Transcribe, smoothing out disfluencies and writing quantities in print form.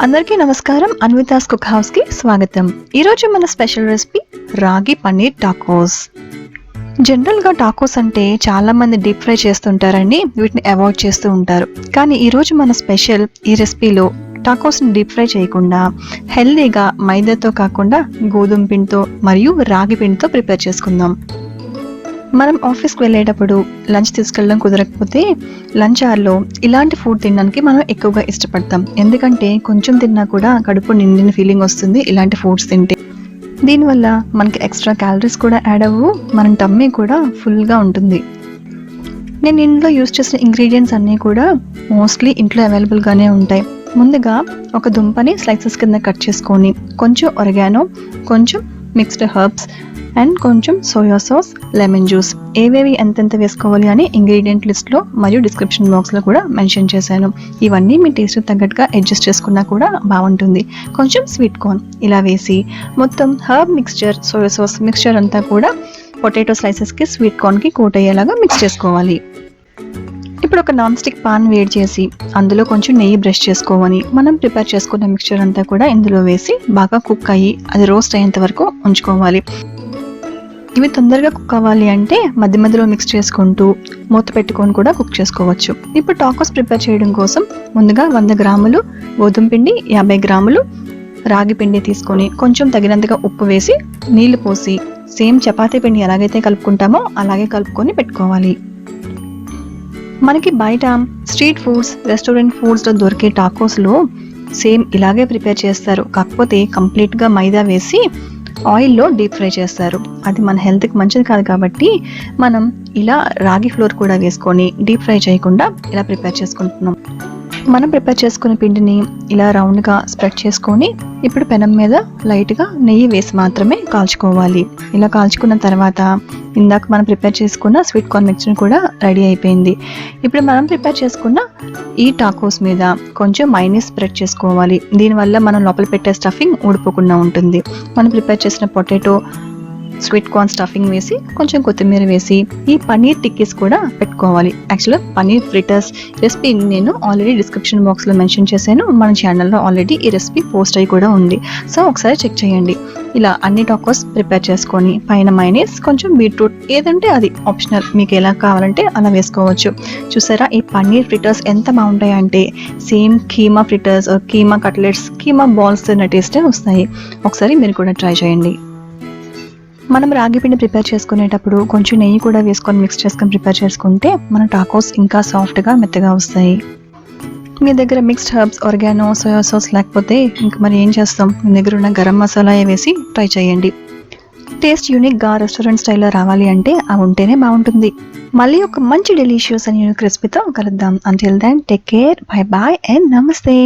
అందరికీ నమస్కారం. Anvita's cook house కి స్వాగతం. ఈరోజు మన స్పెషల్ రెసిపీ రాగి పన్నీర్ టాకోస్. జనరల్ గా టాకోస్ అంటే చాలా మంది డీప్ ఫ్రై చేస్తుంటారండి, వీటిని అవాయిడ్ చేస్తూ ఉంటారు. కానీ ఈరోజు మన స్పెషల్ ఈ రెసిపీలో టాకోస్ ని డీప్ ఫ్రై చేయకుండా హెల్దీగా మైదాతో కాకుండా గోధుమ పిండితో మరియు రాగి పిండితో ప్రిపేర్ చేసుకుందాం. మనం ఆఫీస్కి వెళ్ళేటప్పుడు లంచ్ తీసుకెళ్ళడం కుదరకపోతే లంచ్ అవర్లో ఇలాంటి ఫుడ్ తినడానికి మనం ఎక్కువగా ఇష్టపడతాం. ఎందుకంటే కొంచెం తిన్నా కూడా కడుపు నిండిన ఫీలింగ్ వస్తుంది ఇలాంటి ఫుడ్స్ తింటే. దీనివల్ల మనకి ఎక్స్ట్రా క్యాలరీస్ కూడా యాడ్ అవ్వు, మన టమ్మీ కూడా ఫుల్గా ఉంటుంది. నేను ఇంట్లో యూస్ చేసిన ఇంగ్రీడియంట్స్ అన్నీ కూడా మోస్ట్లీ ఇంట్లో అవైలబుల్గానే ఉంటాయి. ముందుగా ఒక దుంపని స్లైసెస్ కింద కట్ చేసుకొని కొంచెం ఒరెగానో, కొంచెం మిక్స్డ్ హర్బ్స్ అండ్ కొంచెం సోయా సాస్, లెమన్ జ్యూస్ ఏవేవి ఎంతెంత వేసుకోవాలి అని ఇంగ్రీడియంట్ లిస్ట్లో మరియు డిస్క్రిప్షన్ బాక్స్లో కూడా మెన్షన్ చేశాను. ఇవన్నీ మీ టేస్ట్ తగ్గట్టుగా అడ్జస్ట్ చేసుకున్నా కూడా బాగుంటుంది. కొంచెం స్వీట్ కార్న్ ఇలా వేసి మొత్తం herb mixture, soya sauce mixture అంతా కూడా పొటాటో స్లైసెస్కి, స్వీట్ కార్న్కి కోట్ అయ్యేలాగా మిక్స్ చేసుకోవాలి. ఇప్పుడు ఒక నాన్ స్టిక్ పాన్ వేడి చేసి అందులో కొంచెం నెయ్యి బ్రష్ చేసుకోవాలి. మనం ప్రిపేర్ చేసుకున్న మిక్స్చర్ అంతా కూడా ఇందులో వేసి బాగా కుక్ అయ్యి అది రోస్ట్ అయ్యేంత వరకు ఉంచుకోవాలి. ఇవి తొందరగా కుక్ అవ్వాలి అంటే మధ్య మధ్యలో మిక్స్ చేసుకుంటూ మూత పెట్టుకొని కూడా కుక్ చేసుకోవచ్చు. ఇప్పుడు టాకోస్ ప్రిపేర్ చేయడం కోసం ముందుగా 100 గ్రాములు గోధుమ పిండి, 50 గ్రాములు రాగి పిండి తీసుకొని కొంచెం తగినంతగా ఉప్పు వేసి నీళ్లు పోసి సేమ్ చపాతీ పిండి ఎలాగైతే కలుపుకుంటామో అలాగే కలుపుకొని పెట్టుకోవాలి. మనకి బయట స్ట్రీట్ ఫుడ్స్, రెస్టారెంట్ ఫుడ్స్లో దొరికే టాకోస్లో సేమ్ ఇలాగే ప్రిపేర్ చేస్తారు. కాకపోతే కంప్లీట్గా మైదా వేసి ఆయిల్లో డీప్ ఫ్రై చేస్తారు. అది మన హెల్త్కి మంచిది కాదు కాబట్టి మనం ఇలా రాగి ఫ్లోర్ కూడా వేసుకొని డీప్ ఫ్రై చేయకుండా ఇలా ప్రిపేర్ చేసుకుంటున్నాం. మనం ప్రిపేర్ చేసుకున్న పిండిని ఇలా రౌండ్గా స్ప్రెడ్ చేసుకొని ఇప్పుడు పెనం మీద లైట్గా నెయ్యి వేసి మాత్రమే కాల్చుకోవాలి. ఇలా కాల్చుకున్న తర్వాత ఇందాక మనం ప్రిపేర్ చేసుకున్న స్వీట్ కార్న్ మిక్స్చర్ కూడా రెడీ అయిపోయింది. ఇప్పుడు మనం ప్రిపేర్ చేసుకున్న ఈ టాకోస్ మీద కొంచెం మైనీస్ స్ప్రెడ్ చేసుకోవాలి. దీనివల్ల మనం లోపల పెట్టే స్టఫింగ్ ఊడిపోకుండా ఉంటుంది. మనం ప్రిపేర్ చేసిన పొటాటో, స్వీట్ కార్న్ స్టఫింగ్ వేసి కొంచెం కొత్తిమీర వేసి ఈ పన్నీర్ టిక్కీస్ కూడా పెట్టుకోవాలి. యాక్చువల్గా పన్నీర్ ఫ్రిటర్స్ రెసిపీ నేను ఆల్రెడీ డిస్క్రిప్షన్ బాక్స్లో మెన్షన్ చేశాను. మన ఛానల్లో ఆల్రెడీ ఈ రెసిపీ పోస్ట్ అయ్యి కూడా ఉంది. సో ఒకసారి చెక్ చేయండి. ఇలా అన్ని టాకోస్ ప్రిపేర్ చేసుకొని పైన మైనీస్, కొంచెం బీట్రూట్ ఏదంటే అది ఆప్షనల్, మీకు ఎలా కావాలంటే అలా వేసుకోవచ్చు. చూసారా ఈ పన్నీర్ ఫ్రిటర్స్ ఎంత బాగుంటాయి అంటే same keema fritters, keema cutlets, keema balls తిన్న టేస్టే వస్తాయి. ఒకసారి మీరు కూడా ట్రై చేయండి. మనం రాగి పిండి ప్రిపేర్ చేసుకునేటప్పుడు కొంచెం నెయ్యి కూడా వేసుకొని మిక్స్ చేసుకొని ప్రిపేర్ చేసుకుంటే మన టాకోస్ ఇంకా సాఫ్ట్గా మెత్తగా వస్తాయి. మీ దగ్గర mixed herbs, oregano, soya sauce లేకపోతే ఇంకా మరి ఏం చేస్తాం, మీ దగ్గర ఉన్న గరం మసాలా వేసి ట్రై చేయండి. టేస్ట్ యూనిక్గా రెస్టారెంట్ స్టైల్లో రావాలి అంటే అవి ఉంటేనే బాగుంటుంది. మళ్ళీ ఒక మంచి డెలిషియస్ అండ్ యూనిక్ రెసిపీతో కలుద్దాం. Until then take care, bye bye and నమస్తే.